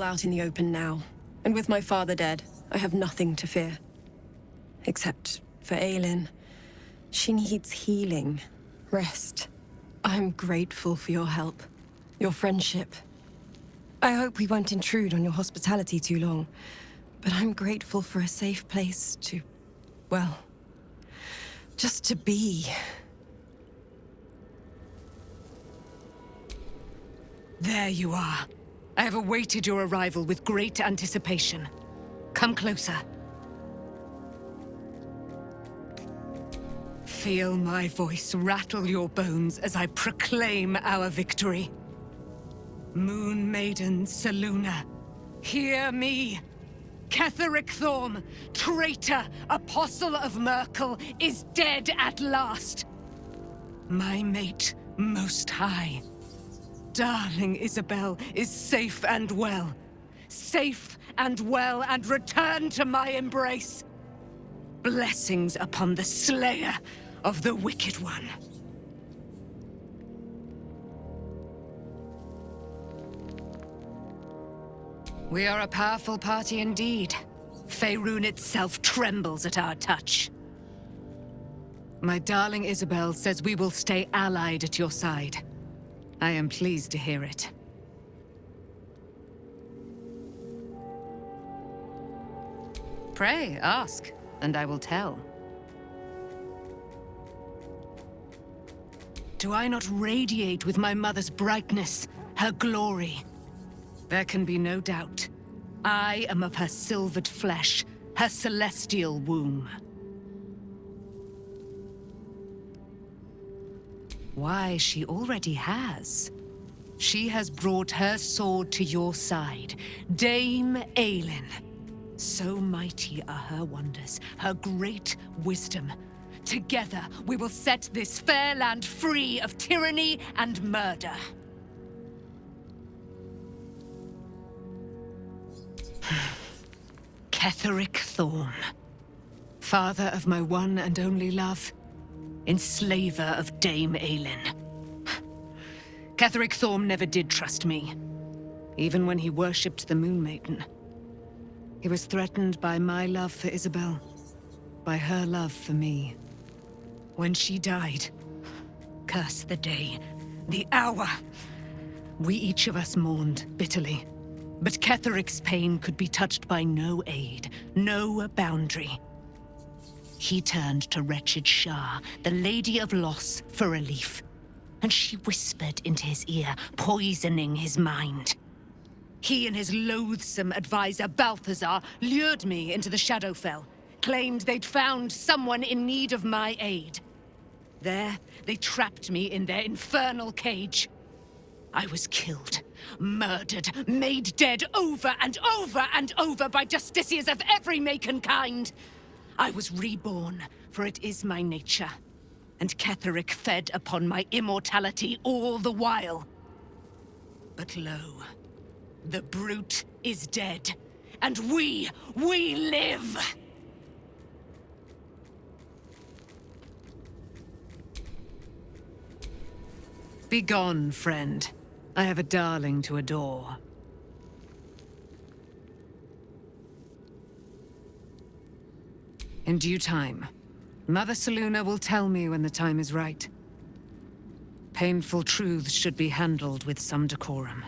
all out in the open now, and with my father dead, I have nothing to fear. Except for Aelin. She needs healing, rest. I'm grateful for your help, your friendship. I hope we won't intrude on your hospitality too long, but I'm grateful for a safe place to, well, just to be. There you are. I have awaited your arrival with great anticipation. Come closer. Feel my voice rattle your bones as I proclaim our victory. Moon Maiden Selûne, hear me! Ketheric Thorm, traitor, apostle of Merkel, is dead at last. My mate, Most High. Darling Isabel is safe and well. Safe and well, and returned to my embrace. Blessings upon the slayer of the Wicked One. We are a powerful party indeed. Faerun itself trembles at our touch. My darling Isabel says we will stay allied at your side. I am pleased to hear it. Pray, ask, and I will tell. Do I not radiate with my mother's brightness, her glory? There can be no doubt. I am of her silvered flesh, her celestial womb. Why, she already has. She has brought her sword to your side, Dame Aelin. So mighty are her wonders, her great wisdom. Together, we will set this fair land free of tyranny and murder. Ketheric Thorm, father of my one and only love, enslaver of Dame Aelin. Ketheric Thorm never did trust me, even when he worshipped the Moon Maiden. He was threatened by my love for Isabel, by her love for me. When she died, curse the day, the hour, we each of us mourned bitterly. But Ketheric's pain could be touched by no aid, no boundary. He turned to wretched Shah, the Lady of Loss, for relief. And she whispered into his ear, poisoning his mind. He and his loathsome advisor, Balthazar, lured me into the Shadowfell, claimed they'd found someone in need of my aid. There, they trapped me in their infernal cage. I was killed, murdered, made dead over and over and over by justiciars of every make and kind. I was reborn, for it is my nature. And Ketheric fed upon my immortality all the while. But lo, the brute is dead, and we live! Begone, friend. I have a darling to adore. In due time, Mother Selûne will tell me when the time is right. Painful truths should be handled with some decorum.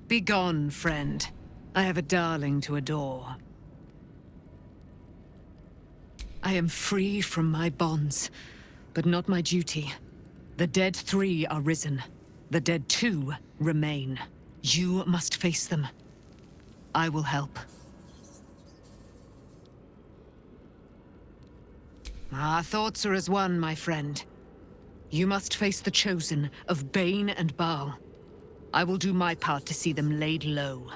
Begone, friend. I have a darling to adore. I am free from my bonds, but not my duty. The dead 3 are risen. The dead 2 remain. You must face them. I will help. Our thoughts are as one, my friend. You must face the Chosen of Bane and Baal. I will do my part to see them laid low.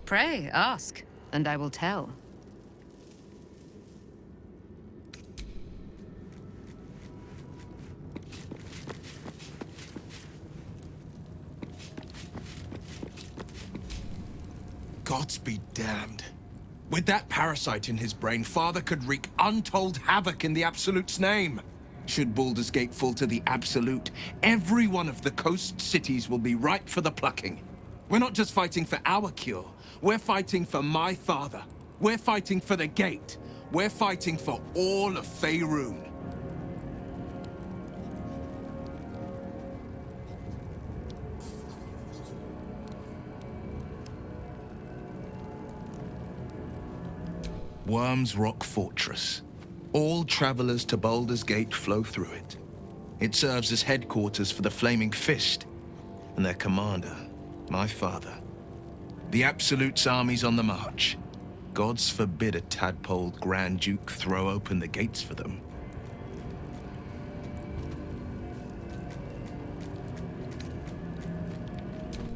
Pray, ask, and I will tell. Gods be damned. With that parasite in his brain, Father could wreak untold havoc in the Absolute's name. Should Baldur's Gate fall to the Absolute, every one of the coast cities will be ripe for the plucking. We're not just fighting for our cure. We're fighting for my father. We're fighting for the Gate. We're fighting for all of Faerun. Worm's Rock Fortress. All travelers to Baldur's Gate flow through it. It serves as headquarters for the Flaming Fist and their commander, my father. The Absolute's army's on the march. Gods forbid a tadpole Grand Duke throw open the gates for them.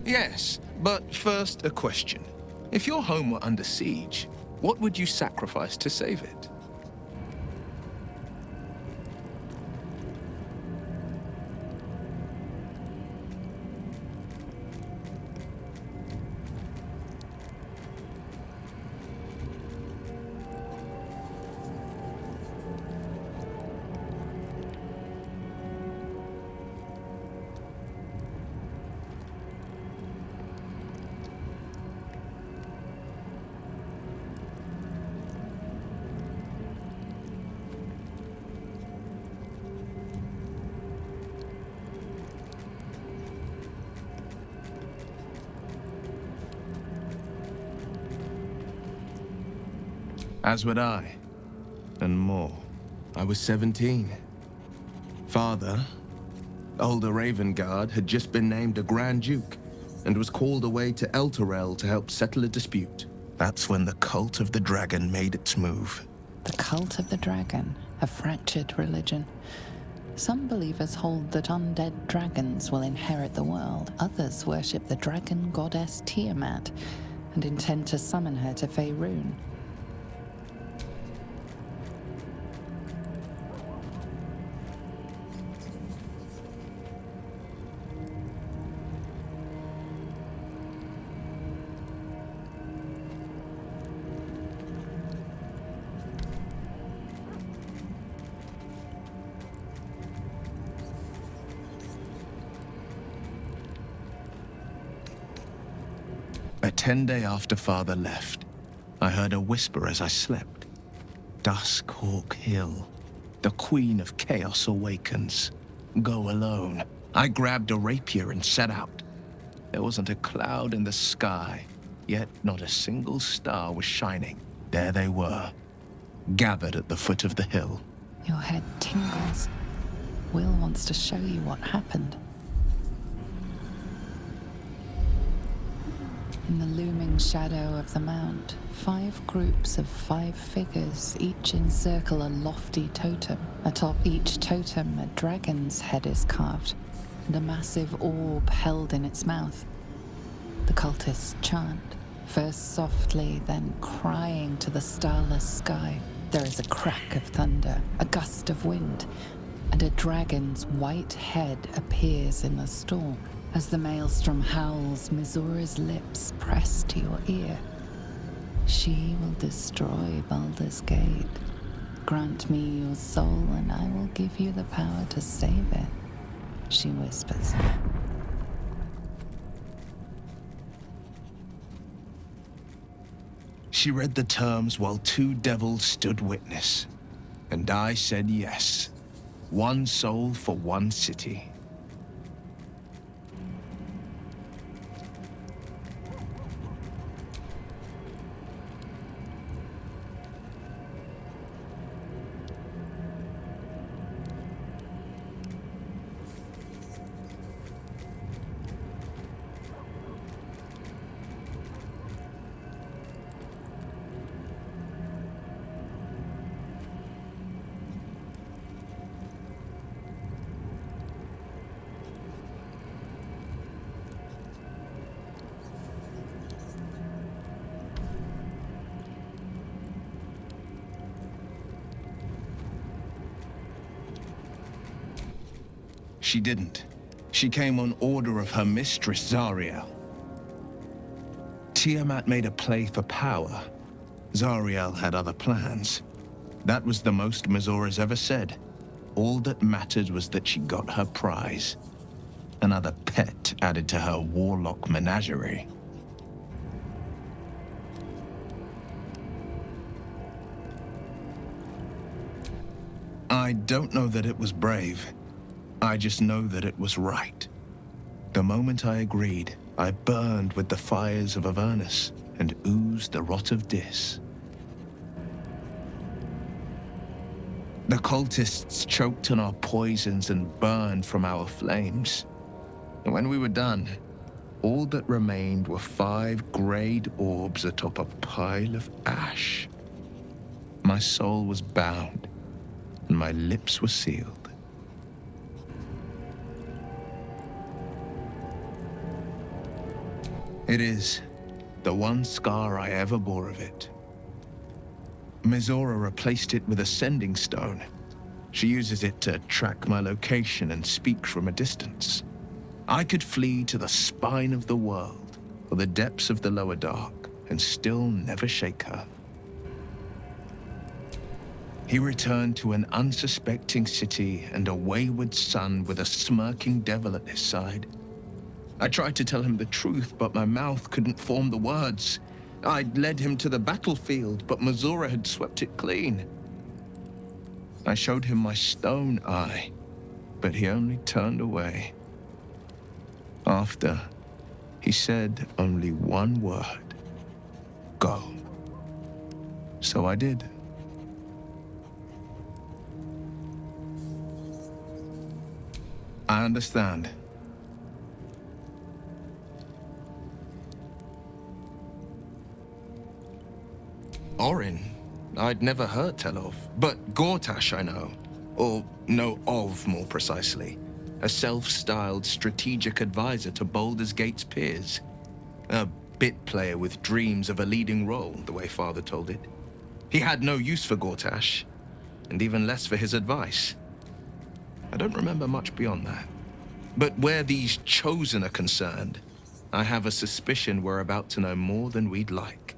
Yes, but first a question. If your home were under siege, what would you sacrifice to save it? As would I, and more. I was 17. Father, older Ravengard, had just been named a Grand Duke and was called away to Elturel to help settle a dispute. That's when the cult of the dragon made its move. The cult of the dragon, a fractured religion. Some believers hold that undead dragons will inherit the world. Others worship the dragon goddess Tiamat and intend to summon her to Faerun. A 10-day after Father left, I heard a whisper as I slept. Duskhawk Hill. The Queen of Chaos awakens. Go alone. I grabbed a rapier and set out. There wasn't a cloud in the sky, yet not a single star was shining. There they were, gathered at the foot of the hill. Your head tingles. Will wants to show you what happened. In the looming shadow of the mount, 5 groups of 5 figures each encircle a lofty totem. Atop each totem, a dragon's head is carved, and a massive orb held in its mouth. The cultists chant, first softly, then crying to the starless sky. There is a crack of thunder, a gust of wind, and a dragon's white head appears in the storm. As the maelstrom howls, Mizura's lips press to your ear. She will destroy Baldur's Gate. Grant me your soul, and I will give you the power to save it, she whispers. She read the terms while 2 devils stood witness, and I said yes. 1 soul for 1 city. She didn't. She came on order of her mistress, Zariel. Tiamat made a play for power. Zariel had other plans. That was the most Mizura's ever said. All that mattered was that she got her prize. Another pet added to her warlock menagerie. I don't know that it was brave. I just know that it was right. The moment I agreed, I burned with the fires of Avernus and oozed the rot of Dis. The cultists choked on our poisons and burned from our flames. And when we were done, all that remained were 5 greyed orbs atop a pile of ash. My soul was bound, and my lips were sealed. It is the one scar I ever bore of it. Mizora replaced it with a sending stone. She uses it to track my location and speak from a distance. I could flee to the spine of the world or the depths of the lower dark and still never shake her. He returned to an unsuspecting city and a wayward son with a smirking devil at his side. I tried to tell him the truth, but my mouth couldn't form the words. I'd led him to the battlefield, but Mizora had swept it clean. I showed him my stone eye, but he only turned away. After, he said only one word: go. So I did. I understand. Orin, I'd never heard tell of, but Gortash I know, or know of more precisely. A self-styled strategic advisor to Baldur's Gate's peers. A bit player with dreams of a leading role, the way Father told it. He had no use for Gortash, and even less for his advice. I don't remember much beyond that. But where these Chosen are concerned, I have a suspicion we're about to know more than we'd like.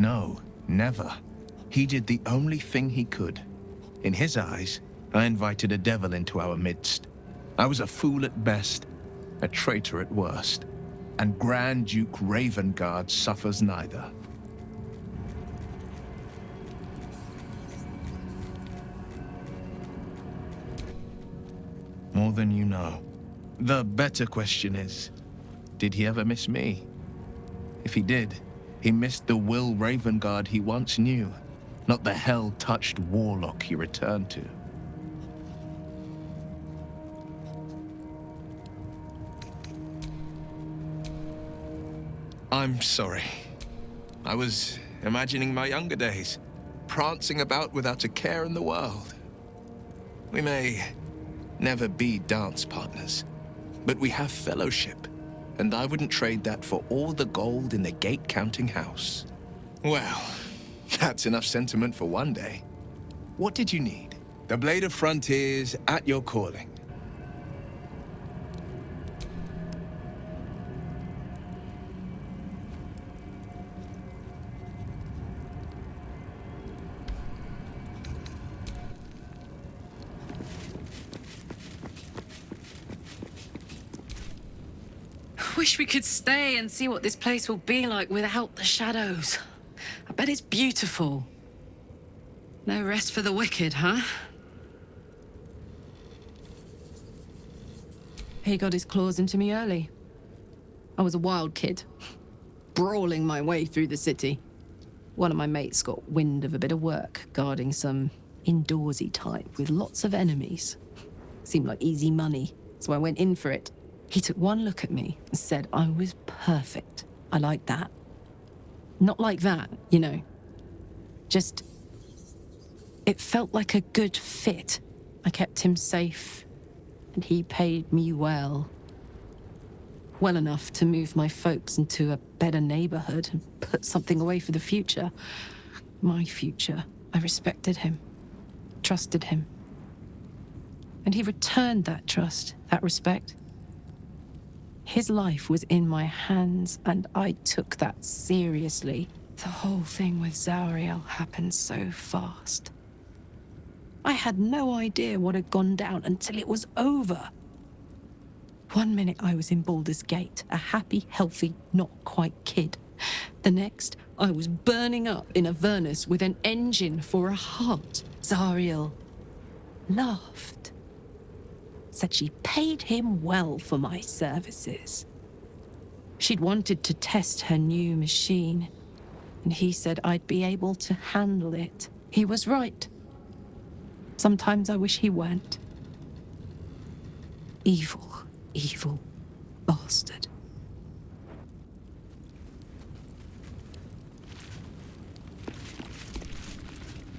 No, never. He did the only thing he could. In his eyes, I invited a devil into our midst. I was a fool at best, a traitor at worst, and Grand Duke Ravengard suffers neither. More than you know. The better question is, did he ever miss me? If he did, he missed the Will Ravengard he once knew, not the hell-touched warlock he returned to. I'm sorry. I was imagining my younger days, prancing about without a care in the world. We may never be dance partners, but we have fellowship, and I wouldn't trade that for all the gold in the gate-counting house. Well, that's enough sentiment for one day. What did you need? The Blade of Frontiers at your calling. Wish we could stay and see what this place will be like without the shadows. I bet it's beautiful. No rest for the wicked, huh? He got his claws into me early. I was a wild kid, brawling my way through the city. One of my mates got wind of a bit of work guarding some indoorsy type with lots of enemies. Seemed like easy money, so I went in for it. He took one look at me and said I was perfect. I like that. Not like that, you know. Just... it felt like a good fit. I kept him safe, and he paid me well. Well enough to move my folks into a better neighborhood and put something away for the future. My future. I respected him, trusted him. And he returned that trust, that respect. His life was in my hands, and I took that seriously. The whole thing with Zariel happened so fast. I had no idea what had gone down until it was over. One minute I was in Baldur's Gate, a happy, healthy, not quite kid. The next, I was burning up in Avernus with an engine for a heart. Zariel laughed. Said she paid him well for my services. She'd wanted to test her new machine, and he said I'd be able to handle it. He was right. Sometimes I wish he weren't. Evil, evil bastard.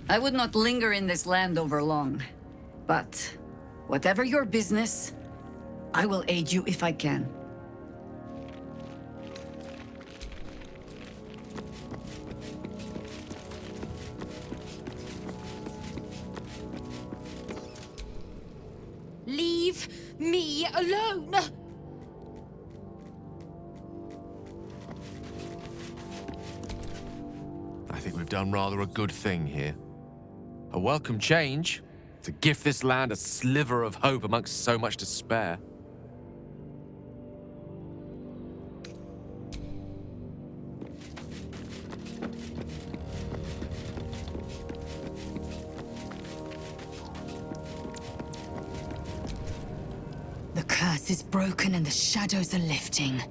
I would not linger in this land over long, but whatever your business, I will aid you if I can. Leave me alone! I think we've done rather a good thing here. A welcome change to gift this land a sliver of hope amongst so much despair. The curse is broken and the shadows are lifting.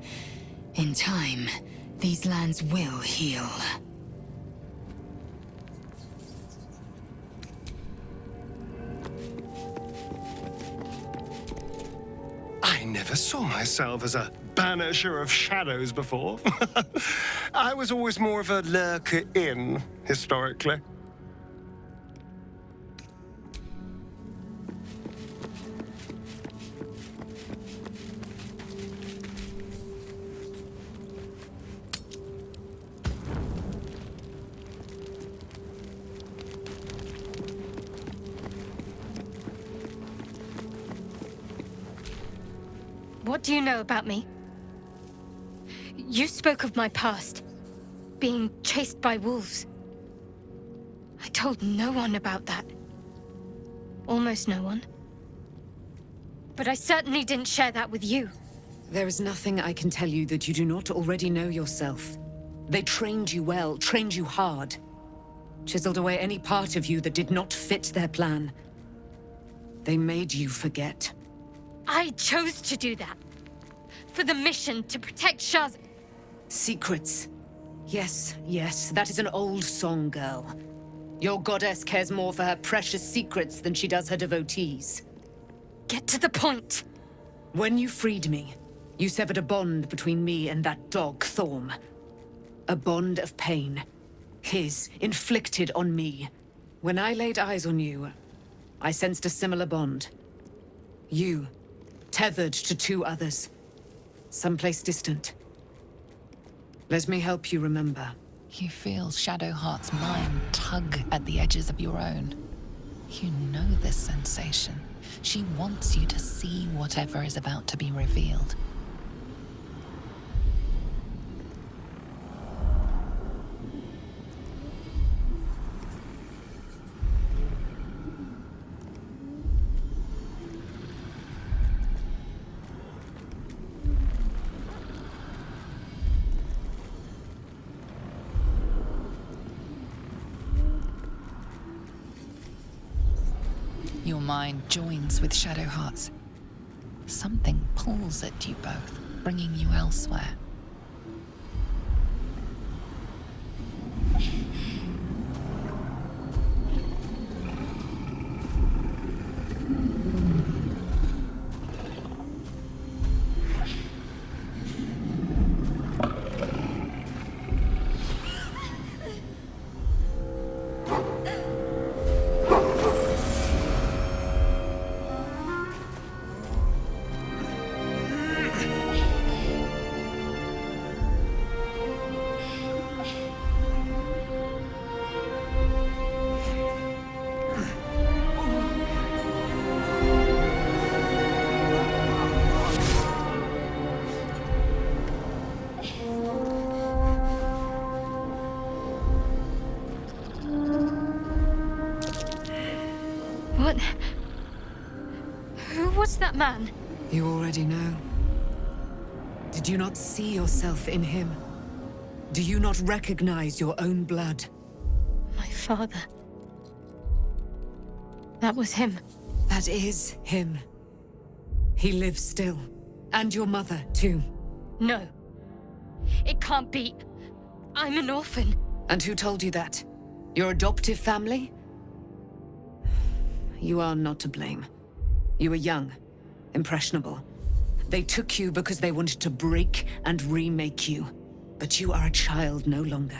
In time, these lands will heal. I never saw myself as a banisher of shadows before. I was always more of a lurker-in, historically. What do you know about me? You spoke of my past. being chased by wolves. I told no one about that. Almost no one. But I certainly didn't share that with you. There is nothing I can tell you that you do not already know yourself. They trained you well, trained you hard. Chiseled away any part of you that did not fit their plan. They made you forget. I chose to do that. For the mission to protect Shah's... Secrets. Yes, yes, that is an old song, girl. Your goddess cares more for her precious secrets than she does her devotees. Get to the point. When you freed me, you severed a bond between me and that dog, Thorm. A bond of pain. His, inflicted on me. When I laid eyes on you, I sensed a similar bond. You, tethered to two others. Someplace distant. Let me help you remember. You feel Shadowheart's mind tug at the edges of your own. You know this sensation. She wants you to see whatever is about to be revealed. Your mind joins with Shadowheart's. Something pulls at you both, bringing you elsewhere. What? Who was that man? You already know. Did you not see yourself in him? Do you not recognize your own blood? My father. That was him. That is him. He lives still. And your mother, too. No. It can't be. I'm an orphan. And who told you that? Your adoptive family? You are not to blame. You were young, impressionable. They took you because they wanted to break and remake you. But you are a child no longer.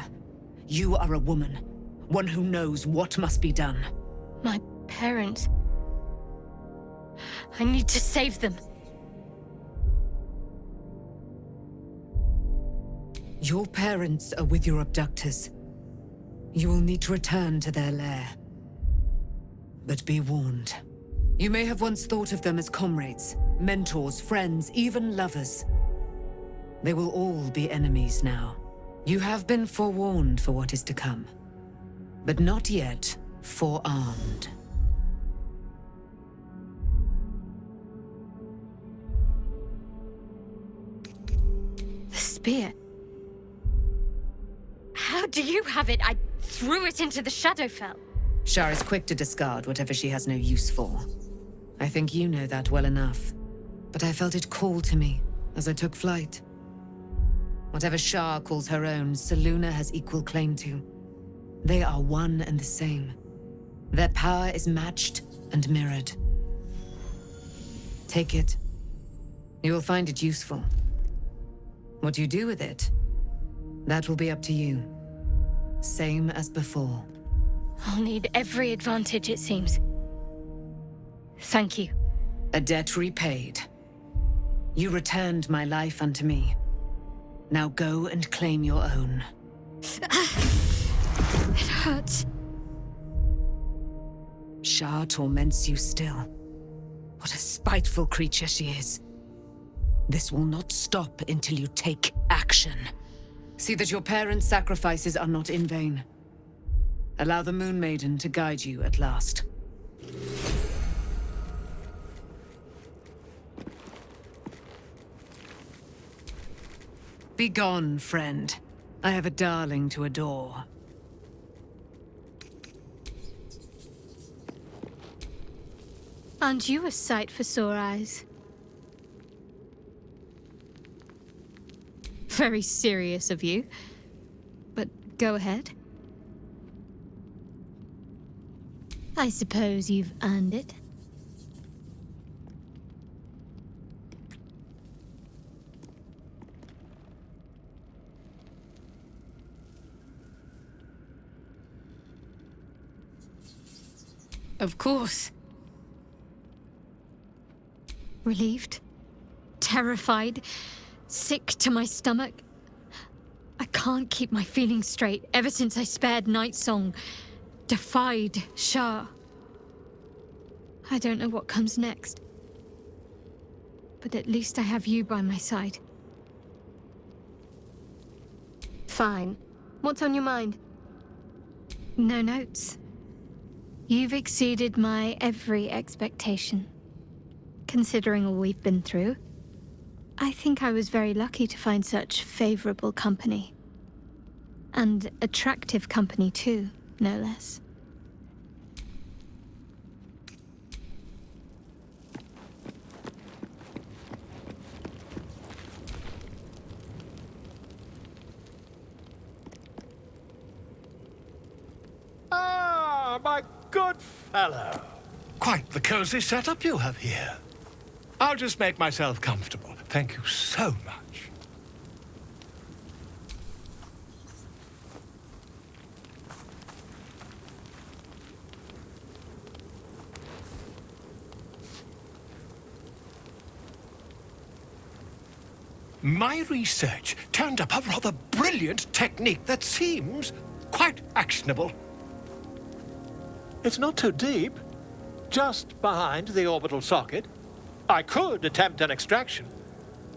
You are a woman, one who knows what must be done. My parents. I need to save them. Your parents are with your abductors. You will need to return to their lair. But be warned. You may have once thought of them as comrades, mentors, friends, even lovers. They will all be enemies now. You have been forewarned for what is to come, but not yet forearmed. The spear. How do you have it? I threw it into the Shadowfell. Shar is quick to discard whatever she has no use for. I think you know that well enough. But I felt it call to me as I took flight. Whatever Shar calls her own, Selûne has equal claim to. They are one and the same. Their power is matched and mirrored. Take it. You will find it useful. What you do with it, that will be up to you. Same as before. I'll need every advantage, it seems. Thank you. A debt repaid. You returned my life unto me. Now go and claim your own. It hurts. Shar torments you still. What a spiteful creature she is. This will not stop until you take action. See that your parents' sacrifices are not in vain. Allow the Moon Maiden to guide you at last. Be gone, friend. I have a darling to adore. Aren't you a sight for sore eyes? Very serious of you. But go ahead. I suppose you've earned it. Of course. Relieved, terrified, sick to my stomach. I can't keep my feelings straight ever since I spared Nightsong, defied Shah. I don't know what comes next. But at least I have you by my side. Fine. What's on your mind? No notes. You've exceeded my every expectation. Considering all we've been through, I think I was very lucky to find such favorable company. And attractive company too, no less. Ah, my good fellow. Quite the cozy setup you have here. I'll just make myself comfortable. Thank you so much. My research turned up a rather brilliant technique that seems quite actionable. It's not too deep, just behind the orbital socket. I could attempt an extraction.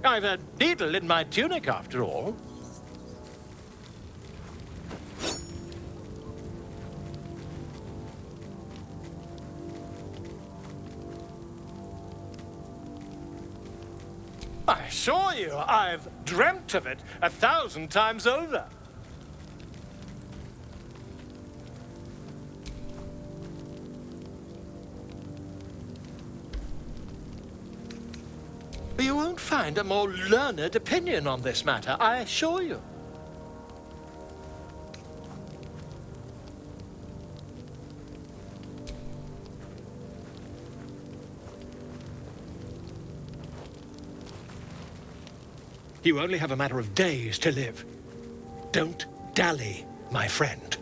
I've a needle in my tunic, after all. I assure you, I've dreamt of it 1,000 times over. You won't find a more learned opinion on this matter, I assure you. You only have a matter of days to live. Don't dally, my friend.